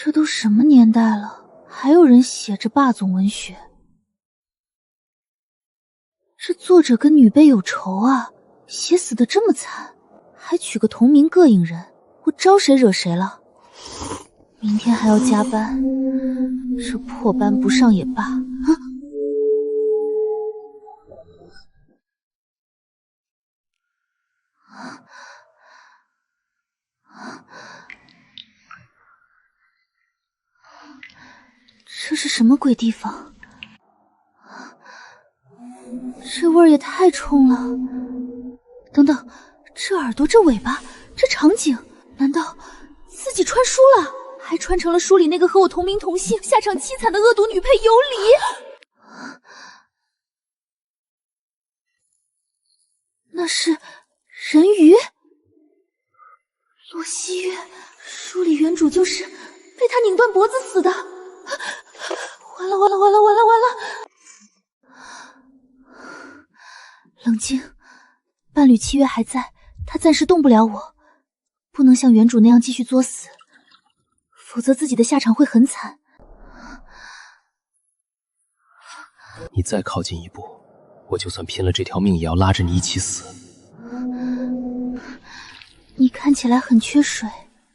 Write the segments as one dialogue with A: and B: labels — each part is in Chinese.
A: 这都什么年代了，还有人写着霸总文学？这作者跟女辈有仇啊，写死的这么惨，还取个同名膈应人，我招谁惹谁了？明天还要加班，这破班不上也罢。这是什么鬼地方？这味儿也太冲了！等等，这耳朵，这尾巴，这场景，难道自己穿书了？还穿成了书里那个和我同名同姓、下场凄惨的恶毒女配尤里？那是人鱼？洛西月，书里原主就是被他拧断脖子死的。完了完了完了完了完了！冷静，伴侣契约还在，他暂时动不了我，不能像原主那样继续作死，否则自己的下场会很惨。
B: 你再靠近一步，我就算拼了这条命也要拉着你一起死。
A: 你看起来很缺水。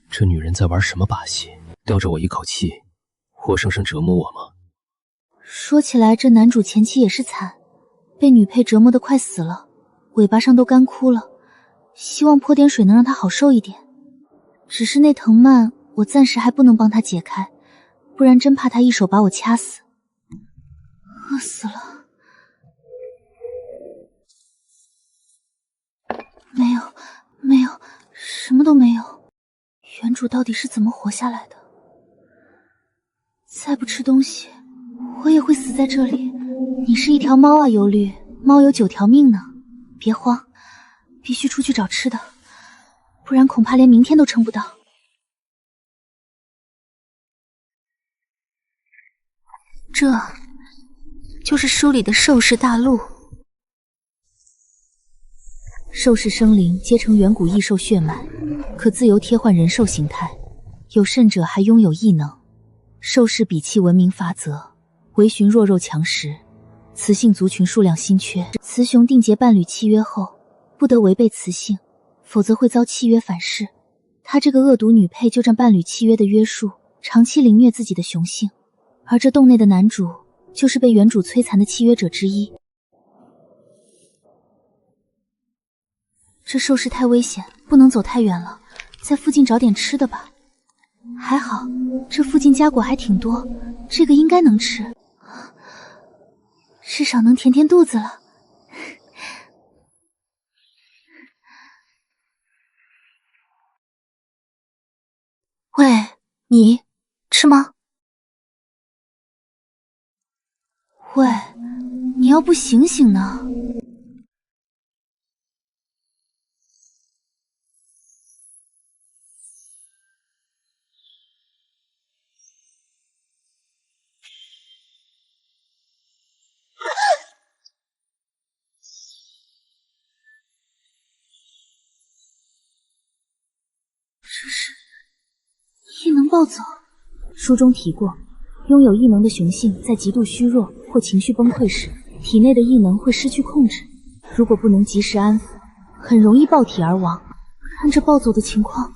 B: 这女人在玩什么把戏？吊着我一口气，活生生折磨我吗？
A: 说起来，这男主前期也是惨，被女配折磨得快死了，尾巴上都干枯了，希望泼点水能让他好受一点。只是那藤蔓，我暂时还不能帮他解开，不然真怕他一手把我掐死。饿死了。没有，没有，什么都没有。原主到底是怎么活下来的？再不吃东西，我也会死在这里。你是一条猫啊，尤绿，猫有9条命呢。别慌，必须出去找吃的，不然恐怕连明天都撑不到。这就是书里的兽氏大陆。兽氏生灵皆成远古异兽血脉，可自由贴换人兽形态，有甚者还拥有异能。兽氏比气文明法则，唯寻弱肉强食，雌性族群数量稀缺。雌雄缔结伴侣契约后，不得违背雌性，否则会遭契约反噬。她这个恶毒女配就占伴侣契约的约束，长期凌虐自己的雄性。而这洞内的男主，就是被原主摧残的契约者之一。这兽氏太危险，不能走太远了，在附近找点吃的吧。还好，这附近家果还挺多，这个应该能吃，至少能填填肚子了。喂，你吃吗？喂，你要不醒醒呢？这是异能暴走。书中提过，拥有异能的雄性在极度虚弱或情绪崩溃时，体内的异能会失去控制，如果不能及时安抚，很容易爆体而亡。看这暴走的情况，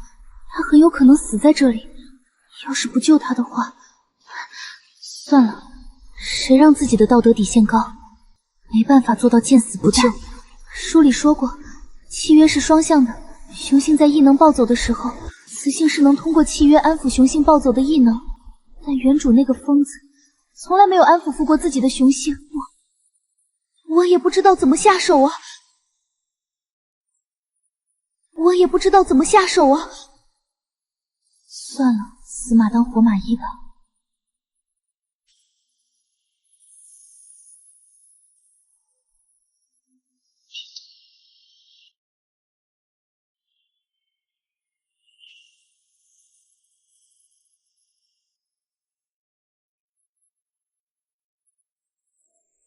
A: 他很有可能死在这里。要是不救他的话，算了，谁让自己的道德底线高，没办法做到见死不救。书里说过，契约是双向的，雄性在异能暴走的时候，雌性是能通过契约安抚雄性暴走的异能。但原主那个疯子从来没有安抚过自己的雄性，我也不知道怎么下手啊！算了，死马当活马医吧。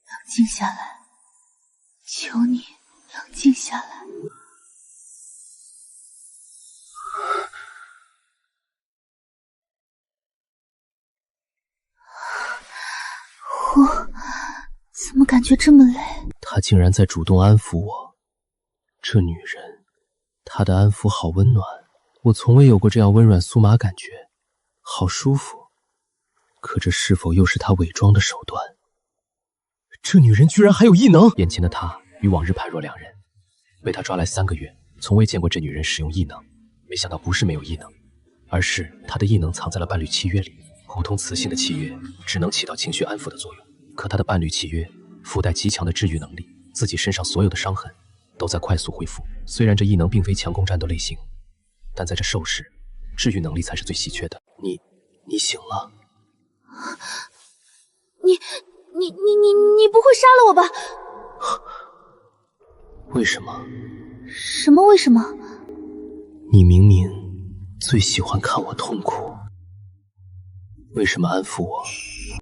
A: 冷静下来，求你冷静下来。感觉这么累？
B: 他竟然在主动安抚我，这女人，她的安抚好温暖，我从未有过这样温软酥麻感觉，好舒服。可这是否又是她伪装的手段？这女人居然还有异能！眼前的她与往日判若两人，被她抓来3个月，从未见过这女人使用异能。没想到不是没有异能，而是她的异能藏在了伴侣契约里。普通雌性的契约只能起到情绪安抚的作用，可她的伴侣契约附带极强的治愈能力，自己身上所有的伤痕都在快速恢复。虽然这异能并非强攻战斗类型，但在这兽世，治愈能力才是最稀缺的。你醒了？
A: 你不会杀了我吧？
B: 为什么？
A: 什么为什么？
B: 你明明最喜欢看我痛苦，为什么安抚我？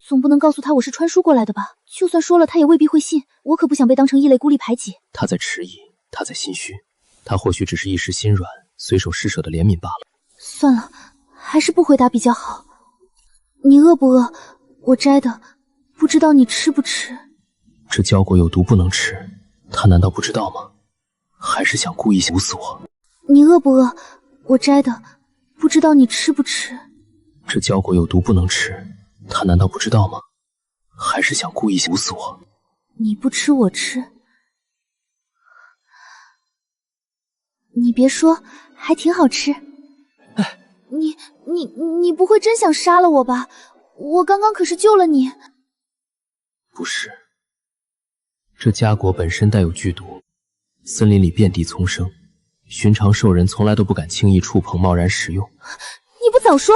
A: 总不能告诉他我是穿书过来的吧？就算说了，他也未必会信。我可不想被当成异类孤立排挤。
B: 他在迟疑，他在心虚，他或许只是一时心软，随手施舍的怜悯罢了。
A: 算了，还是不回答比较好。你饿不饿？我摘的，不知道你吃不吃。
B: 这胶果有毒，不能吃，他难道不知道吗？还是想故意毒死我？
A: 你饿不饿？我摘的，不知道你吃不吃。
B: 这胶果有毒，不能吃，他难道不知道吗？还是想故意毒死我？
A: 你不吃我吃。你别说，还挺好吃。
B: 哎，
A: 你不会真想杀了我吧？我刚刚可是救了你。
B: 不是，这浆果本身带有剧毒，森林里遍地丛生，寻常兽人从来都不敢轻易触碰，贸然食用。
A: 你不早说，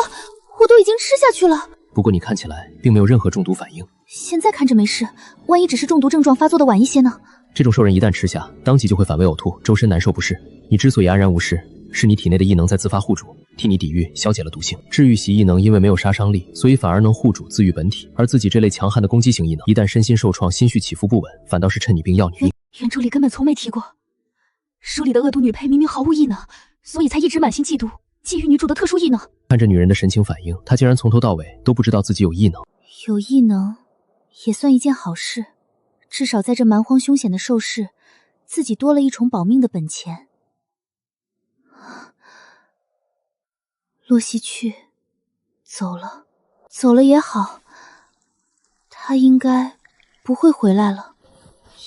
A: 我都已经吃下去了。
B: 不过你看起来并没有任何中毒反应。
A: 现在看着没事，万一只是中毒症状发作的晚一些呢？
B: 这种兽人一旦吃下，当即就会反胃呕吐，周身难受不适。你之所以安然无事，是你体内的异能在自发护主，替你抵御，消解了毒性。治愈系异能因为没有杀伤力，所以反而能护主自愈本体。而自己这类强悍的攻击型异能，一旦身心受创，心绪起伏不稳，反倒是趁你病要你命。
A: 原著里根本从没提过，书里的恶毒女配明明毫无异能，所以才一直满心嫉妒，觊觎女主的特殊异能。
B: 看这女人的神情反应，她竟然从头到尾都不知道自己有异能。
A: 有异能也算一件好事，至少在这蛮荒凶险的兽世，自己多了一重保命的本钱。洛西去，走了，走了也好，他应该不会回来了，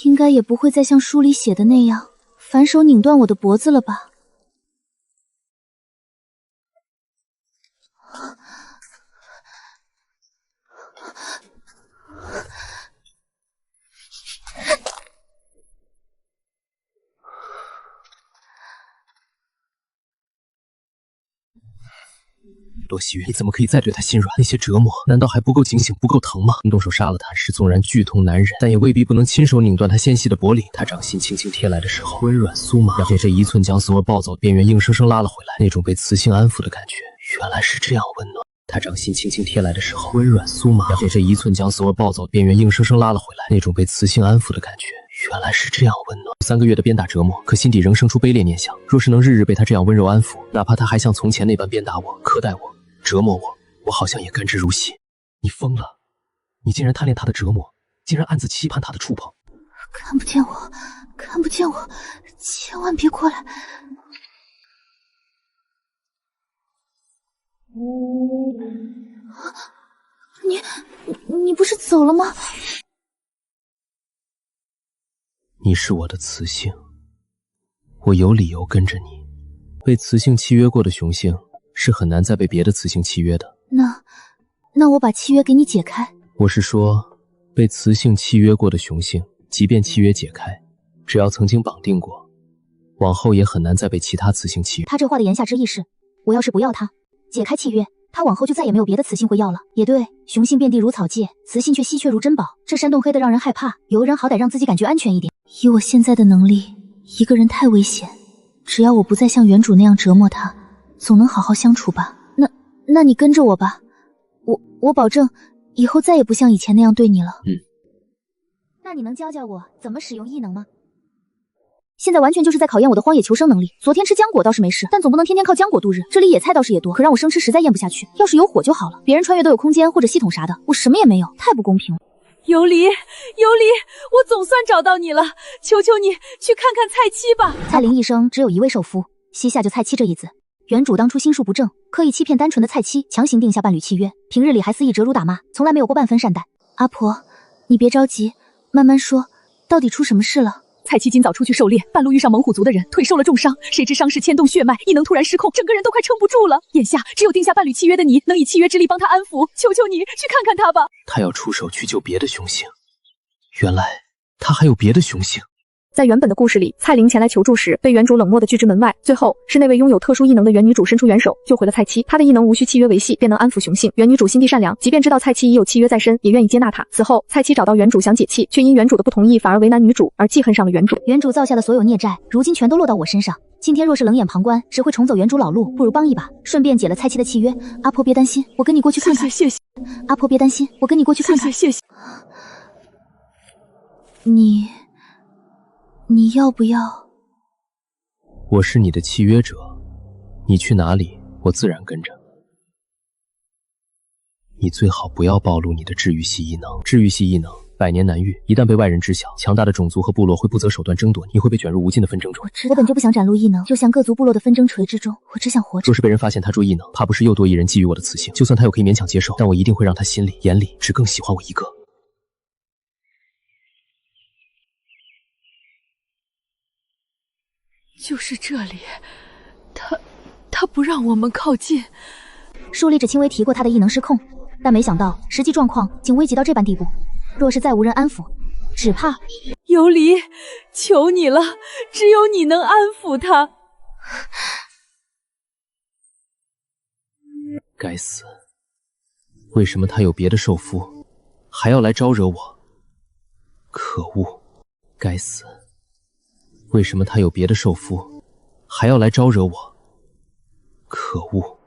A: 应该也不会再像书里写的那样反手拧断我的脖子了吧。
B: 洛西云，你怎么可以再对他心软？那些折磨难道还不够警醒，不够疼吗？动手杀了他是纵然剧痛难忍，但也未必不能亲手拧断他纤细的脖领。他掌心轻轻贴来的时候，温软酥麻，让这一寸将所有暴躁的边缘硬生生拉了回来。那种被雌性安抚的感觉，原来是这样温暖。他掌心轻轻贴来的时候，温软酥麻，让这一寸将所有暴躁的边缘硬生生拉了回来。那种被雌性安抚的感觉，原来是这样温暖。3个月的鞭打折磨，可心底仍生出卑劣念想。若是能日日被他这样温柔安抚，哪怕他还像从前那般鞭打我、苛待我、折磨我，我好像也甘之如饴。你疯了！你竟然贪恋他的折磨，竟然暗自期盼他的触碰。
A: 看不见我，看不见我，千万别过来！你不是走了吗？
B: 你是我的雌性，我有理由跟着你。被雌性契约过的雄性是很难再被别的雌性契约的。
A: 那我把契约给你解开。
B: 我是说，被雌性契约过的雄性，即便契约解开，只要曾经绑定过，往后也很难再被其他雌性契约。
A: 他这话的言下之意是，我要是不要他，解开契约，他往后就再也没有别的雌性会要了。也对，雄性遍地如草芥，雌性却稀缺如珍宝，这山洞黑得让人害怕，有个人好歹让自己感觉安全一点。以我现在的能力，一个人太危险，只要我不再像原主那样折磨他，总能好好相处吧。那你跟着我吧，我保证以后再也不像以前那样对你了。那你能教教我怎么使用异能吗？现在完全就是在考验我的荒野求生能力。昨天吃浆果倒是没事，但总不能天天靠浆果度日。这里野菜倒是也多，可让我生吃实在咽不下去。要是有火就好了，别人穿越都有空间或者系统啥的，我什么也没有，太不公平了。琉璃，我总算找到你了，求求你去看看蔡七吧。
C: 蔡林一生只有一位受夫，膝下就蔡七这一子。原主当初心术不正，刻意欺骗单纯的蔡七，强行定下伴侣契约，平日里还肆意折辱打骂，从来没有过半分善待。
A: 阿婆，你别着急，慢慢说，到底出什么事了？蔡七今早出去狩猎，半路遇上猛虎族的人，腿受了重伤，谁知伤势牵动血脉，异能突然失控，整个人都快撑不住了。眼下只有定下伴侣契约的你，能以契约之力帮他安抚，求求你去看看他吧。
B: 他要出手去救别的雄性，原来他还有别的雄性。
D: 在原本的故事里，蔡玲前来求助时，被原主冷漠地拒之门外。最后是那位拥有特殊异能的原女主伸出援手，救回了蔡七。她的异能无需契约维系，便能安抚雄性。原女主心地善良，即便知道蔡七已有契约在身，也愿意接纳她。此后，蔡七找到原主想解气，却因原主的不同意，反而为难女主，而记恨上了原主。
C: 原主造下的所有孽债，如今全都落到我身上。今天若是冷眼旁观，只会重走原主老路，不如帮一把，顺便解了蔡七的契约。阿婆别担心，我跟你过去看看。
A: 谢谢。
C: 阿婆别担心，我跟你过去看看。
A: 谢谢。你要不要？
B: 我是你的契约者，你去哪里，我自然跟着。你最好不要暴露你的治愈系异能。治愈系异能百年难遇，一旦被外人知晓，强大的种族和部落会不择手段争夺你，会被卷入无尽的纷争中。
C: 我本就不想展露异能，就像各族部落的纷争锤之中，我只想活着。
B: 若是被人发现他捉异能，怕不是又多一人觊觎我的雌性。就算他又可以勉强接受，但我一定会让他心里眼里只更喜欢我一个。
A: 就是这里，他不让我们靠近。
C: 书里只轻微提过他的异能失控，但没想到实际状况竟危急到这般地步。若是再无人安抚，只怕……
A: 游离，求你了，只有你能安抚他。
B: 该死，为什么他有别的受夫，还要来招惹我？可恶，该死！为什么他有别的受夫，还要来招惹我？可恶！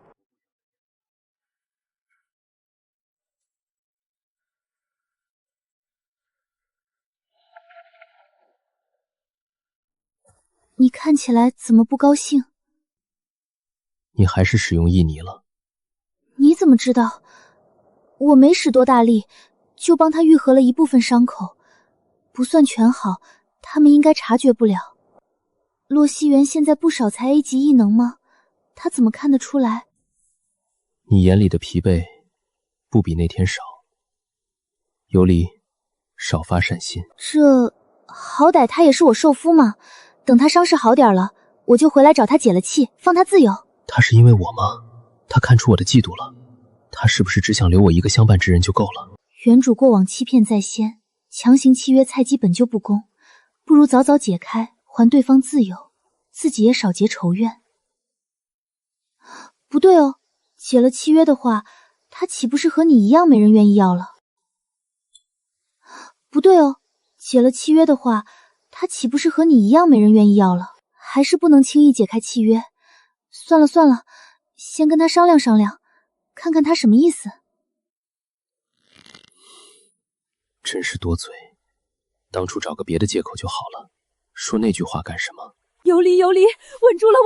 A: 你看起来怎么不高兴？
B: 你还是使用异泥了。
A: 你怎么知道？我没使多大力，就帮他愈合了一部分伤口，不算全好，他们应该察觉不了。洛熙元现在不少才 A 级异能吗？他怎么看得出来？
B: 你眼里的疲惫不比那天少。游离，少发善心。
A: 这好歹他也是我受夫嘛，等他伤势好点了，我就回来找他解了气，放他自由。
B: 他是因为我吗？他看出我的嫉妒了，他是不是只想留我一个相伴之人就够了？
A: 原主过往欺骗在先，强行契约蔡姬本就不公，不如早早解开，还对方自由，自己也少结仇怨。不对哦，解了契约的话，他岂不是和你一样没人愿意要了？不对哦，解了契约的话，他岂不是和你一样没人愿意要了？还是不能轻易解开契约。算了，先跟他商量商量，看看他什么意思。
B: 真是多嘴，当初找个别的借口就好了，说那句话干什么？
A: 游离，稳住了，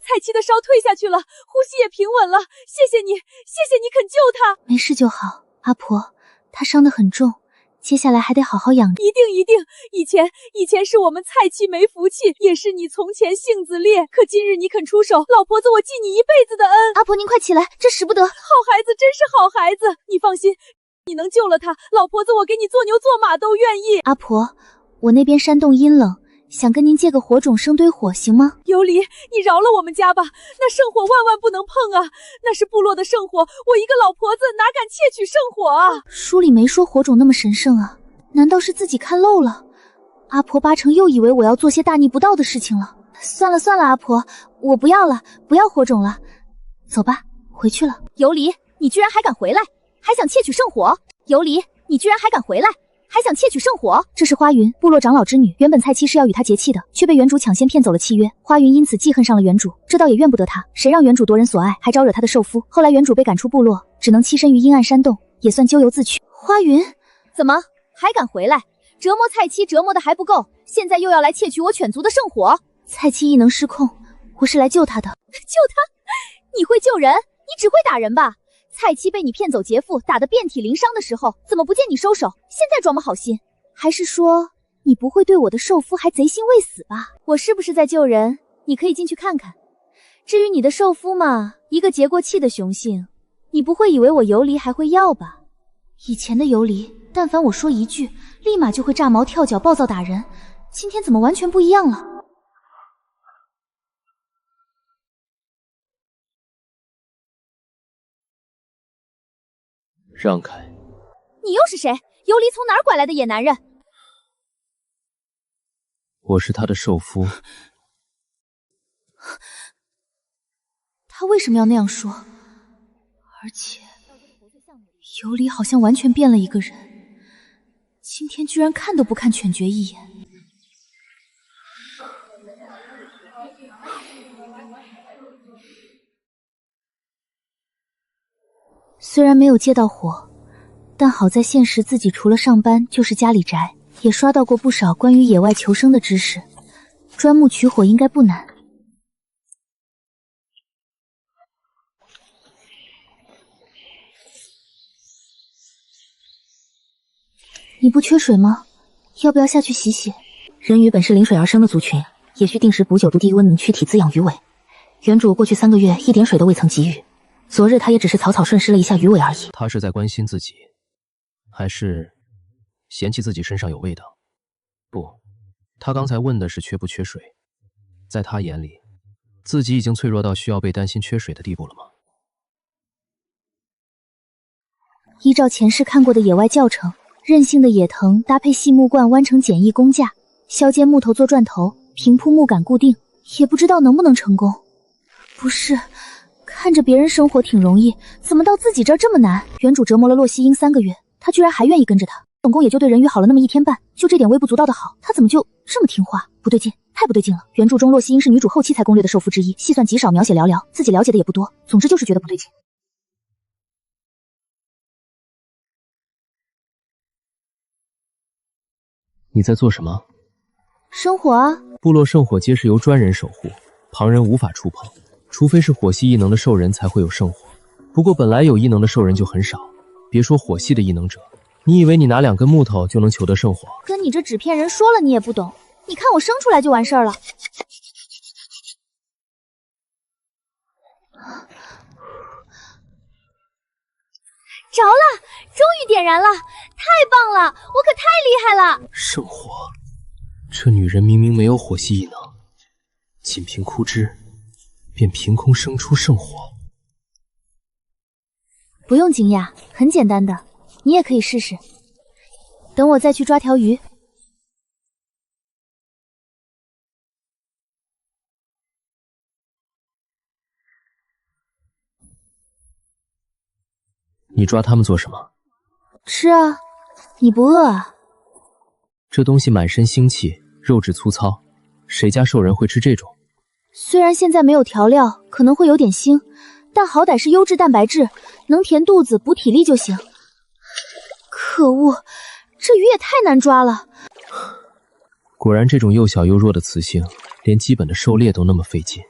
A: 蔡七的烧退下去了，呼吸也平稳了，谢谢你肯救他。没事就好，阿婆，他伤得很重，接下来还得好好养着。一定，以前是我们蔡七没福气，也是你从前性子烈，可今日你肯出手，老婆子我记你一辈子的恩。阿婆您快起来，这使不得。好孩子，真是好孩子，你放心，你能救了他，老婆子我给你做牛做马都愿意。阿婆，我那边山洞阴冷，想跟您借个火种生堆火行吗？游离，你饶了我们家吧，那圣火万不能碰啊，那是部落的圣火，我一个老婆子哪敢窃取圣火啊？书里没说火种那么神圣啊，难道是自己看漏了？阿婆八成又以为我要做些大逆不道的事情了。算了，阿婆，我不要了，不要火种了，走吧，回去了。游离，你居然还敢回来，还想窃取圣火？游离，你居然还敢回来，还想窃取圣火？这是花云，部落长老之女，原本蔡七是要与她结契的，却被原主抢先骗走了契约。花云因此记恨上了原主，这倒也怨不得她，谁让原主夺人所爱，还招惹她的受夫。后来原主被赶出部落，只能栖身于阴暗山洞，也算咎由自取。花云，怎么还敢回来？折磨蔡七折磨的还不够，现在又要来窃取我犬族的圣火？蔡七异能失控，我是来救她的。救她？你会救人？你只会打人吧？蔡七被你骗走劫富，打得遍体鳞伤的时候，怎么不见你收手？现在装么好心？还是说你不会对我的受夫还贼心未死吧？我是不是在救人？你可以进去看看。至于你的受夫嘛，一个结过气的雄性，你不会以为我游离还会要吧？以前的游离，但凡我说一句，立马就会炸毛跳脚暴躁打人，今天怎么完全不一样了？
B: 让开！
A: 你又是谁？游离从哪儿拐来的野男人？
B: 我是他的受夫。
A: 他为什么要那样说？而且游离好像完全变了一个人，今天居然看都不看犬诀一眼。虽然没有接到火，但好在现实自己除了上班就是家里宅，也刷到过不少关于野外求生的知识，钻木取火应该不难。你不缺水吗？要不要下去洗洗？
C: 人鱼本是临水而生的族群，也需定时补酒，度低温凝躯体，滋养鱼尾。原主过去3个月一点水都未曾给予，昨日他也只是草草顺施了一下鱼尾而已。
B: 他是在关心自己，还是嫌弃自己身上有味道？不，他刚才问的是缺不缺水。在他眼里，自己已经脆弱到需要被担心缺水的地步了吗？
A: 依照前世看过的野外教程，韧性的野藤搭配细木棍弯成简易弓架，削尖木头做钻头，平铺木杆固定，也不知道能不能成功。不是，看着别人生活挺容易，怎么到自己这儿这么难？原主折磨了洛希英3个月，他居然还愿意跟着他，总共也就对人鱼好了那么1天半，就这点微不足道的好，他怎么就这么听话？不对劲，太不对劲了！原著中洛希英是女主后期才攻略的受夫之一，细算极少，描写寥寥，自己了解的也不多，总之就是觉得不对劲。
B: 你在做什么？
A: 生火啊！
B: 部落圣火皆是由专人守护，旁人无法触碰，除非是火系异能的兽人才会有圣火。不过本来有异能的兽人就很少，别说火系的异能者，你以为你拿2根木头就能求得圣火？
A: 跟你这纸片人说了你也不懂，你看我生出来就完事儿了。着了，终于点燃了，太棒了，我可太厉害了！
B: 圣火，这女人明明没有火系异能，仅凭枯枝便凭空生出圣火。
A: 不用惊讶，很简单的，你也可以试试。等我再去抓条鱼。
B: 你抓它们做什么？
A: 吃啊，你不饿啊？
B: 这东西满身腥气，肉质粗糙，谁家兽人会吃这种？
A: 虽然现在没有调料，可能会有点腥，但好歹是优质蛋白质，能填肚子补体力就行。可恶，这鱼也太难抓了。
B: 果然这种又小又弱的雌性，连基本的狩猎都那么费劲。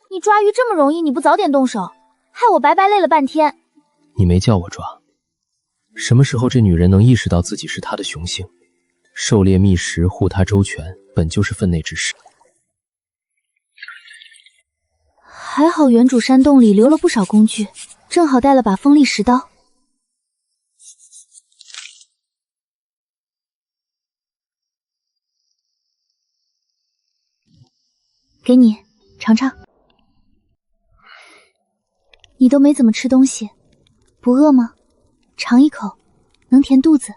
A: 你抓鱼这么容易，你不早点动手，害我白白累了半天。
B: 你没叫我抓。什么时候这女人能意识到自己是她的雄性？狩猎觅食，护她周全，本就是分内之事。
A: 还好原主山洞里留了不少工具，正好带了把锋利石刀。给你尝尝。你都没怎么吃东西，不饿吗？尝一口，能填肚子。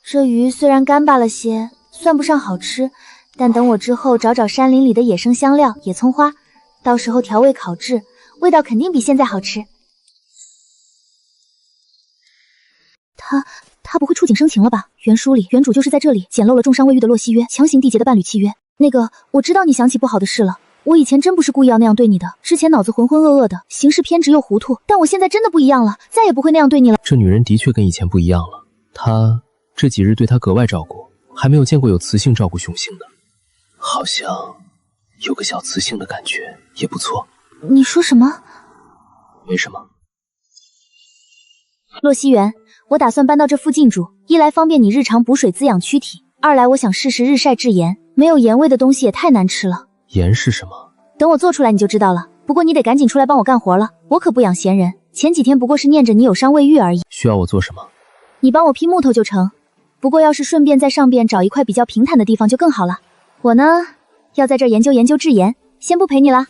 A: 这鱼虽然干巴了些，算不上好吃，但等我之后找找山林里的野生香料、野葱花，到时候调味烤制，味道肯定比现在好吃。他不会触景生情了吧？原书里原主就是在这里捡漏了重伤未愈的洛希约，强行缔结的伴侣契约。那个，我知道你想起不好的事了，我以前真不是故意要那样对你的，之前脑子浑浑噩噩的，行事偏执又糊涂，但我现在真的不一样了，再也不会那样对你了。
B: 这女人的确跟以前不一样了，他这几日对他格外照顾，还没有见过有雌性照顾雄性的，好像有个小雌性的感觉，也不错。
A: 你说什么？
B: 没什么。
A: 洛熙元，我打算搬到这附近住，一来方便你日常补水滋养躯体，二来我想试试日晒制盐，没有盐味的东西也太难吃了。
B: 盐是什么？
A: 等我做出来你就知道了。不过你得赶紧出来帮我干活了，我可不养闲人。前几天不过是念着你有伤未愈而已。
B: 需要我做什么？
A: 你帮我劈木头就成，不过要是顺便在上边找一块比较平坦的地方就更好了。我呢，要在这儿研究研究制盐，先不陪你了。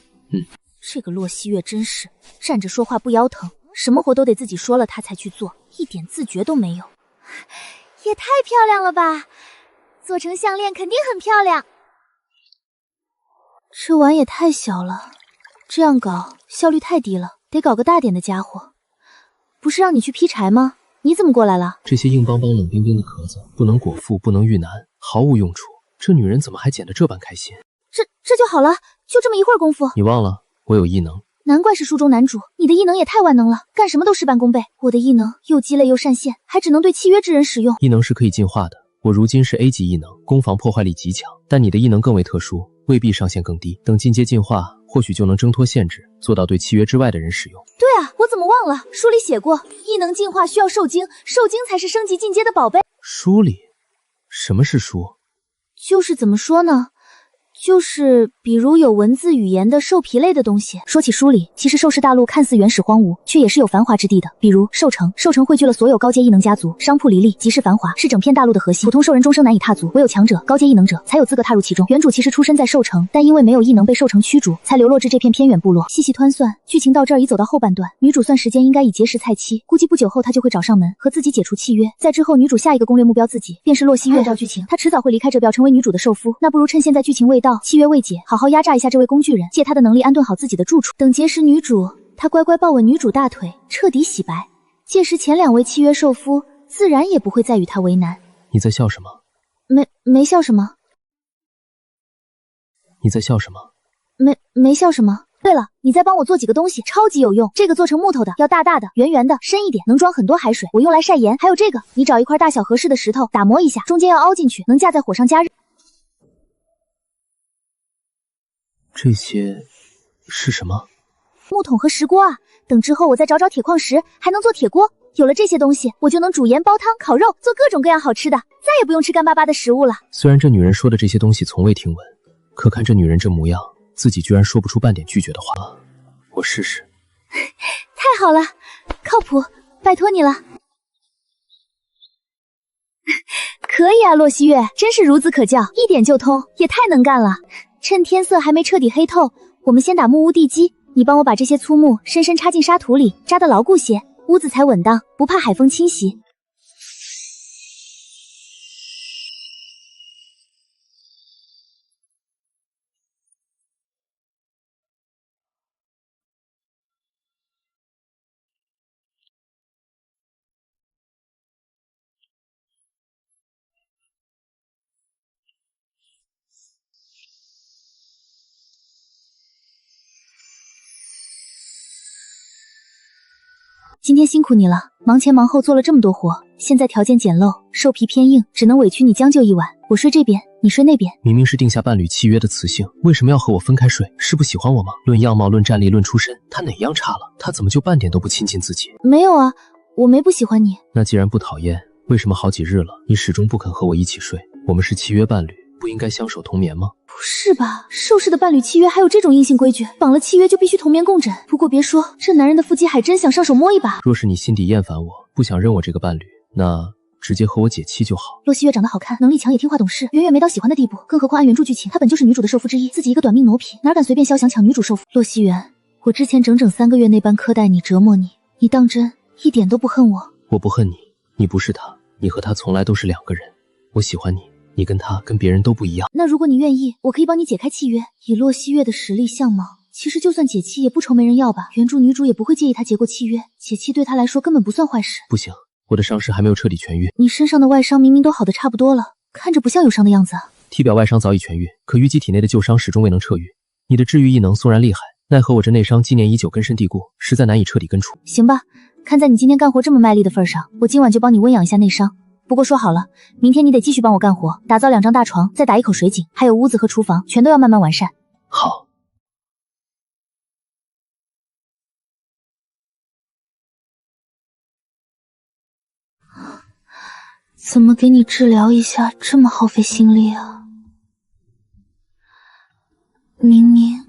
A: 这个洛熙月真是站着说话不腰疼，什么活都得自己说了他才去做，一点自觉都没有。也太漂亮了吧，做成项链肯定很漂亮。这碗也太小了，这样搞效率太低了，得搞个大点的家伙。不是让你去劈柴吗？你怎么过来了？
B: 这些硬邦邦冷冰冰的壳子不能果腹，不能御男，毫无用处。这女人怎么还捡得这般开心？
A: 这就好了，就这么一会儿功夫。
B: 你忘了我有异能？
A: 难怪是书中男主，你的异能也太万能了，干什么都事半功倍。我的异能又鸡肋又善线，还只能对契约之人使用。
B: 异能是可以进化的，我如今是 A 级异能，攻防破坏力极强，但你的异能更为特殊，未必上限更低。等进阶进化，或许就能挣脱限制，做到对契约之外的人使用。
A: 对啊，我怎么忘了？书里写过，异能进化需要受精，受精才是升级进阶的宝贝。
B: 书里？什么是书？
A: 就是怎么说呢？就是比如有文字语言的兽皮类的东西。说起书里，其实兽氏大陆看似原始荒芜，却也是有繁华之地的。比如兽城，兽城汇聚了所有高阶异能家族，商铺林立，极是繁华，是整片大陆的核心。普通兽人终生难以踏足，唯有强者、高阶异能者才有资格踏入其中。原主其实出身在兽城，但因为没有异能被兽城驱逐，才流落至这片偏远部落。细细推算，剧情到这儿已走到后半段，女主算时间应该已结识菜妻，估计不久后她就会找上门和自己解除契约。在之后，女主下一个攻略目标自己便是洛熙月。按照剧情，她迟早会离开这表，成为女主的受夫。那不如趁现在剧情未到，契约未解，好好压榨一下这位工具人，借他的能力安顿好自己的住处。等结识女主，他乖乖抱稳女主大腿，彻底洗白。届时前两位契约受夫自然也不会再与他为难。
B: 你在笑什么？
A: 没笑什么。
B: 你在笑什么？
A: 没笑什么。对了，你再帮我做几个东西，超级有用。这个做成木头的，要大大的、圆圆的、深一点，能装很多海水，我用来晒盐。还有这个，你找一块大小合适的石头，打磨一下，中间要凹进去，能架在火上加热。
B: 这些是什么？
A: 木桶和石锅啊，等之后我再找找铁矿石，还能做铁锅。有了这些东西，我就能煮盐、煲汤、烤肉，做各种各样好吃的，再也不用吃干巴巴的食物了。
B: 虽然这女人说的这些东西从未听闻，可看这女人这模样，自己居然说不出半点拒绝的话。我试试。
A: 太好了，靠谱，拜托你了。可以啊，洛熙月，真是孺子可教，一点就通，也太能干了。趁天色还没彻底黑透，我们先打木屋地基，你帮我把这些粗木深深插进沙土里，扎得牢固些，屋子才稳当，不怕海风侵袭。今天辛苦你了，忙前忙后做了这么多活，现在条件简陋，兽皮偏硬，只能委屈你将就一晚。我睡这边，你睡那边。
B: 明明是定下伴侣契约的雌性，为什么要和我分开睡？是不喜欢我吗？论样貌，论战力，论出身，他哪样差了？他怎么就半点都不亲近自己？
A: 没有啊，我没不喜欢你。
B: 那既然不讨厌，为什么好几日了，你始终不肯和我一起睡？我们是契约伴侣，不应该相守同眠吗？
A: 不是吧，兽氏的伴侣契约还有这种硬性规矩？绑了契约就必须同眠共枕。不过别说，这男人的腹肌还真想上手摸一把。
B: 若是你心底厌烦我，不想认我这个伴侣，那直接和我解妻就好。
A: 洛熙月长得好看，能力强，也听话懂事，远远没到喜欢的地步。更何况按原著剧情，她本就是女主的受夫之一，自己一个短命奴婢，哪敢随便肖想抢女主受夫？洛熙元，我之前整整3个月那般苛待你、折磨你，你当真一点都不恨我？
B: 我不恨你，你不是他，你和他从来都是两个人。我喜欢你，你跟他跟别人都不一样。
A: 那如果你愿意，我可以帮你解开契约。以洛熙月的实力相貌，其实就算解妻也不愁没人要吧。原著女主也不会介意她结过契约，解妻对她来说根本不算坏事。
B: 不行，我的伤势还没有彻底痊愈。
A: 你身上的外伤明明都好的差不多了，看着不像有伤的样子啊。
B: 体表外伤早已痊愈，可淤积体内的旧伤始终未能彻愈。你的治愈异能纵然厉害，奈何我这内伤积年已久，根深蒂固，实在难以彻底根除。
A: 行吧，看在你今天干活这么卖力的份上，我今晚就帮你温养一下内伤。不过说好了，明天你得继续帮我干活，打造2张大床，再打一口水井，还有屋子和厨房，全都要慢慢完善。
B: 好。
C: 怎么给你治疗一下这么耗费心力啊？明明……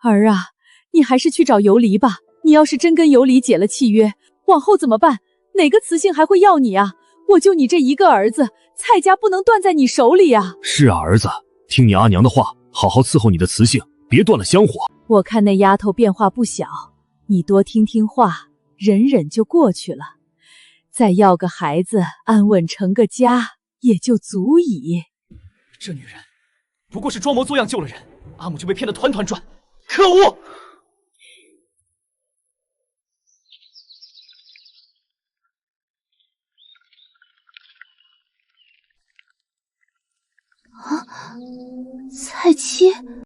E: 儿啊，你还是去找游离吧。你要是真跟游离解了契约，往后怎么办？哪个雌性还会要你啊？我就你这一个儿子，蔡家不能断在你手里啊！
F: 是啊，儿子，听你阿娘的话，好好伺候你的雌性，别断了香火。
E: 我看那丫头变化不小，你多听听话，忍忍就过去了。再要个孩子，安稳成个家，也就足矣。
G: 这女人不过是装模作样救了人，阿母就被骗得团团转，可恶！
C: 蔡七。